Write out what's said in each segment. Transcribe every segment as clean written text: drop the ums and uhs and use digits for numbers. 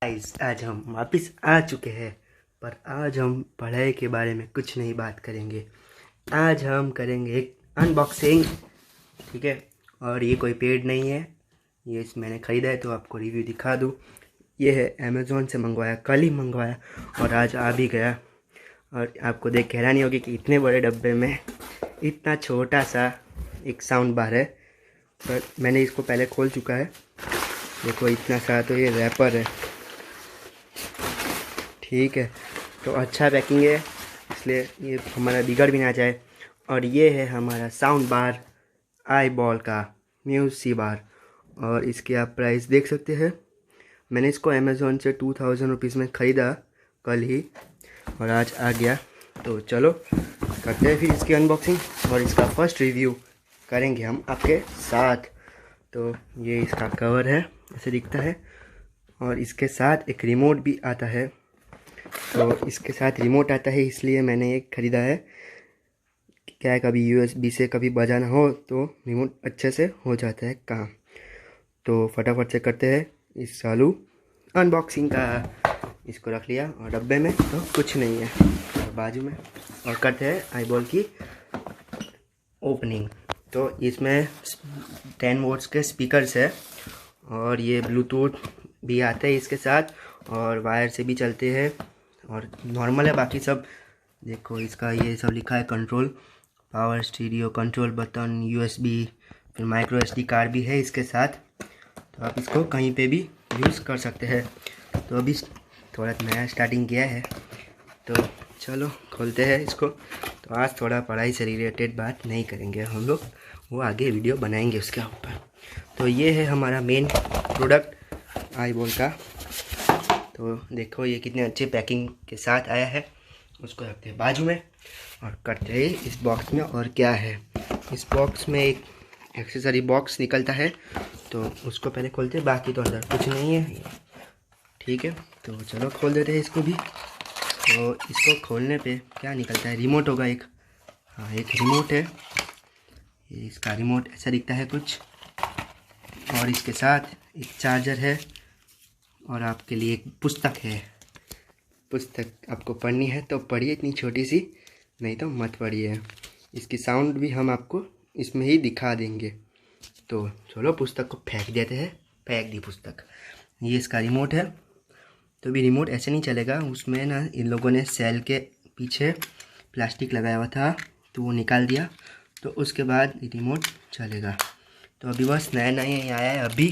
Guys, आज हम वापस आ चुके हैं। पर आज हम पढ़ाई के बारे में कुछ नहीं बात करेंगे। आज हम करेंगे एक अनबॉक्सिंग, ठीक है। और ये कोई पेड नहीं है, ये मैंने ख़रीदा है तो आपको रिव्यू दिखा दूँ। ये है अमेज़ोन से मंगवाया, कल ही मंगवाया और आज आ भी गया। और आपको देख के हैरानी होगी कि इतने बड़े डब्बे में इतना छोटा सा एक साउंड बार है। पर मैंने इसको पहले खोल चुका है। देखो इतना सा तो ये रैपर है, ठीक है। तो अच्छा पैकिंग है, इसलिए ये हमारा बिगड़ भी ना जाए। और ये है हमारा साउंड बार, आई बॉल का म्यूसी बार। और इसके आप प्राइस देख सकते हैं। मैंने इसको अमेज़ोन से 2000 रुपीज़ में ख़रीदा कल ही और आज आ गया। तो चलो करते हैं फिर इसकी अनबॉक्सिंग और इसका फर्स्ट रिव्यू करेंगे हम आपके साथ। तो ये इसका कवर है, ऐसे दिखता है। और इसके साथ एक रिमोट भी आता है। तो इसके साथ रिमोट आता है, इसलिए मैंने ये ख़रीदा है। क्या है, कभी USB से कभी बजाना हो तो रिमोट अच्छे से हो जाता है काम। तो फटाफट से करते हैं इस चालू अनबॉक्सिंग का। इसको रख लिया और डब्बे में तो कुछ नहीं है और बाजू में, और करते हैं आई बॉल की ओपनिंग। तो इसमें 10 वोल्ट्स के स्पीकर्स है और ये ब्लूटूथ भी आते हैं इसके साथ और वायर से भी चलते हैं और नॉर्मल है। बाकी सब देखो, इसका ये सब लिखा है control, power, stereo, control button, USB, फिर माइक्रो SD कार्ड भी है इसके साथ। तो आप इसको कहीं पे भी यूज़ कर सकते हैं। तो अभी थोड़ा नया स्टार्टिंग किया है, तो चलो खोलते हैं इसको। तो आज थोड़ा पढ़ाई से रिलेटेड बात नहीं करेंगे हम लोग, वो आगे वीडियो बनाएंगे उसके ऊपर। तो ये है हमारा मेन प्रोडक्ट आई बॉल का। तो देखो ये कितने अच्छे पैकिंग के साथ आया है। उसको रखते हैं बाजू में और करते हैं इस बॉक्स में और क्या है। इस बॉक्स में एक एक्सेसरी बॉक्स निकलता है, तो उसको पहले खोलते हैं। बाकी तो अंदर कुछ नहीं है, ठीक है। तो चलो खोल देते हैं इसको भी। तो इसको खोलने पे क्या निकलता है, रिमोट होगा एक। हाँ, एक रिमोट है। ये इसका रिमोट ऐसा दिखता है कुछ। और इसके साथ एक चार्जर है और आपके लिए एक पुस्तक है। पुस्तक आपको पढ़नी है तो पढ़िए, इतनी छोटी सी, नहीं तो मत पढ़िए। इसकी साउंड भी हम आपको इसमें ही दिखा देंगे। तो चलो पुस्तक को फेंक देते हैं। फेंक दी पुस्तक। ये इसका रिमोट है। तो भी रिमोट ऐसे नहीं चलेगा, उसमें ना इन लोगों ने सेल के पीछे प्लास्टिक लगाया हुआ था, तो वो निकाल दिया, तो उसके बाद रिमोट चलेगा। तो अभी बस नया नया ही आया है अभी,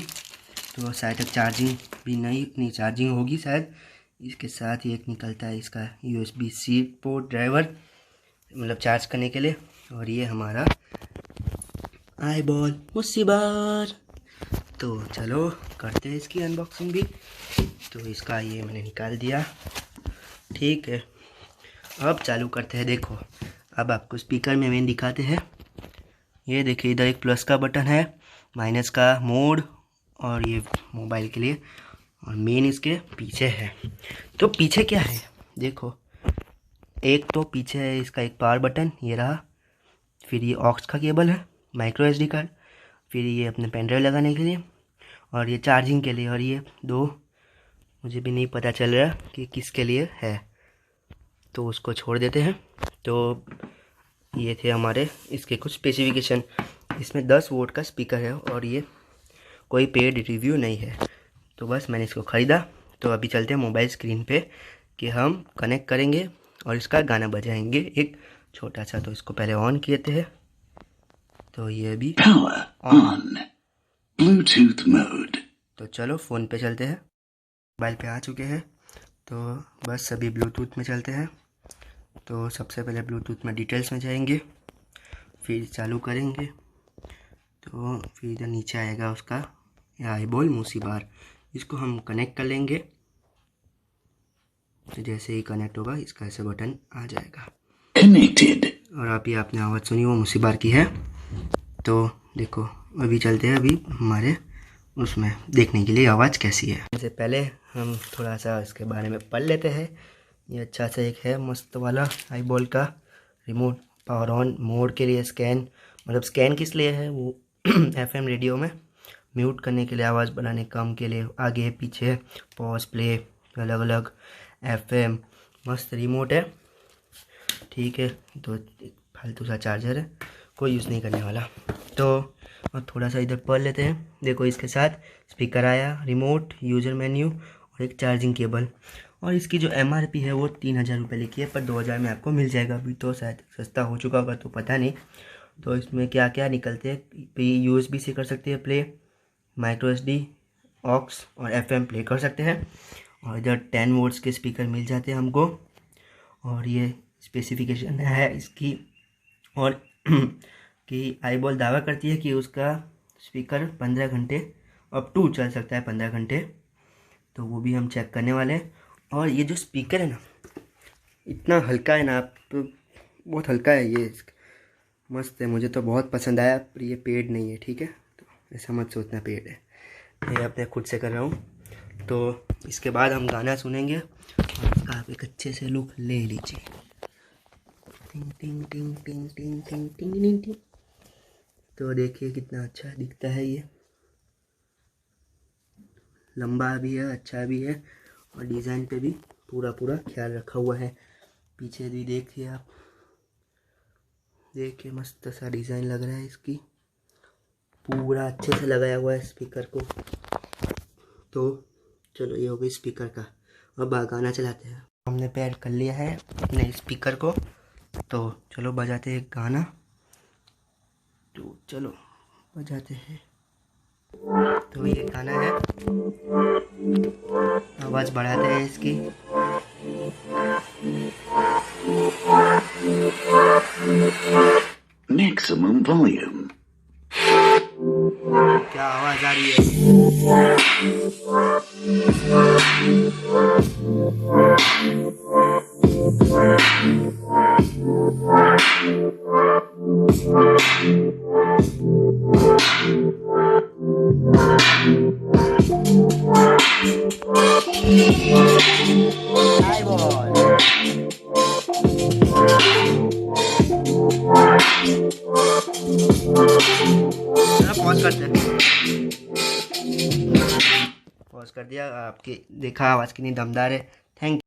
तो शायद तक चार्जिंग भी नहीं चार्जिंग होगी शायद। इसके साथ ही एक निकलता है इसका USB-C पोर्ट ड्राइवर, मतलब चार्ज करने के लिए। और ये हमारा आई बॉल म्यूसी बार। तो चलो करते हैं इसकी अनबॉक्सिंग भी। तो इसका ये मैंने निकाल दिया, ठीक है। अब चालू करते हैं। देखो अब आपको स्पीकर में मेन दिखाते हैं। ये देखिए, इधर एक प्लस का बटन है, माइनस का मोड, और ये मोबाइल के लिए, और मेन इसके पीछे है। तो पीछे क्या है देखो, एक तो पीछे है इसका एक पावर बटन, ये रहा। फिर ये ऑक्स का केबल है, माइक्रो SD कार्ड, फिर ये अपने पेन ड्राइव लगाने के लिए, और ये चार्जिंग के लिए। और ये दो मुझे भी नहीं पता चल रहा कि किसके लिए है, तो उसको छोड़ देते हैं। तो ये थे हमारे इसके कुछ स्पेसिफिकेशन। इसमें 10 वोल्ट का स्पीकर है और ये कोई पेड रिव्यू नहीं है। तो बस मैंने इसको ख़रीदा। तो अभी चलते हैं मोबाइल स्क्रीन पे कि हम कनेक्ट करेंगे और इसका गाना बजाएंगे एक छोटा सा। तो इसको पहले ऑन किए थे, तो ये भी पावर ऑन, ब्लूटूथ मोड। तो चलो फ़ोन पे चलते हैं, मोबाइल पे आ चुके हैं। तो बस अभी ब्लूटूथ में चलते हैं। तो सबसे पहले ब्लूटूथ में डिटेल्स में जाएंगे, फिर चालू करेंगे। तो फिर इधर नीचे आएगा उसका आई बॉल म्यूसी बार, इसको हम कनेक्ट कर लेंगे। तो जैसे ही कनेक्ट होगा इसका ऐसे बटन आ जाएगा, कनेक्टेड। और अभी आपने आवाज़ सुनी वो म्यूसी बार की है। तो देखो अभी चलते हैं अभी हमारे उसमें देखने के लिए आवाज़ कैसी है। इससे पहले हम थोड़ा सा इसके बारे में पढ़ लेते हैं। ये अच्छा सा एक है मस्त वाला आई बॉल का रिमोट, पावर ऑन मोड के लिए, स्कैन, मतलब स्कैन किस लिए है वो FM रेडियो में म्यूट करने के लिए, आवाज़ बढ़ाने कम के लिए, आगे पीछे, पॉज प्ले, अलग अलग, FM, मस्त रिमोट है। ठीक है, तो फालतू सा चार्जर है, कोई यूज़ नहीं करने वाला। तो और थोड़ा सा इधर पढ़ लेते हैं। देखो इसके साथ स्पीकर आया, रिमोट, यूज़र मेन्यू और एक चार्जिंग केबल। और इसकी जो MRP है वो 3000 रुपये लिखी है, पर 2000 में आपको मिल जाएगा। अभी तो शायद सस्ता हो चुका होगा, तो पता नहीं। तो इसमें क्या क्या निकलते हैं, USB से कर सकते हैं प्ले, माइक्रो SD, ऑक्स और FM प्ले कर सकते हैं। और इधर 10 वोल्ट्स के स्पीकर मिल जाते हैं हमको। और ये स्पेसिफिकेशन है इसकी। और कि आईबॉल दावा करती है कि उसका स्पीकर 15 घंटे अप टू चल सकता है, 15 घंटे। तो वो भी हम चेक करने वाले हैं। और ये जो स्पीकर है ना, इतना हल्का है ना, आप बहुत हल्का है ये, मस्त है, मुझे तो बहुत पसंद आया। पर ये पेड नहीं है, ठीक है, तो ऐसा मत सोचना पेड है, ये अपने खुद से कर रहा हूँ। तो इसके बाद हम गाना सुनेंगे और इसका आप एक अच्छे से लुक ले लीजिए। टिंग टिंग टिंग टिंग टिंग टिंग टिंग टिंग टिंग। तो देखिए कितना अच्छा दिखता है, ये लंबा भी है, अच्छा भी है, और डिज़ाइन पे भी पूरा ख्याल रखा हुआ है। पीछे भी देखिए आप, देखिए मस्त सा डिज़ाइन लग रहा है इसकी, पूरा अच्छे से लगाया हुआ है स्पीकर को। तो चलो ये हो गई स्पीकर का। अब गाना चलाते हैं। हमने पेयर कर लिया है अपने स्पीकर को, तो चलो बजाते हैं गाना। तो चलो बजाते हैं। तो ये गाना है, आवाज़ बढ़ाते हैं इसकी। Maximum volume. क्या आवाज़ आ रही है। पॉज करते हैं, पॉज कर दिया। आपकी देखा आवाज़ कितनी दमदार है। Thank you.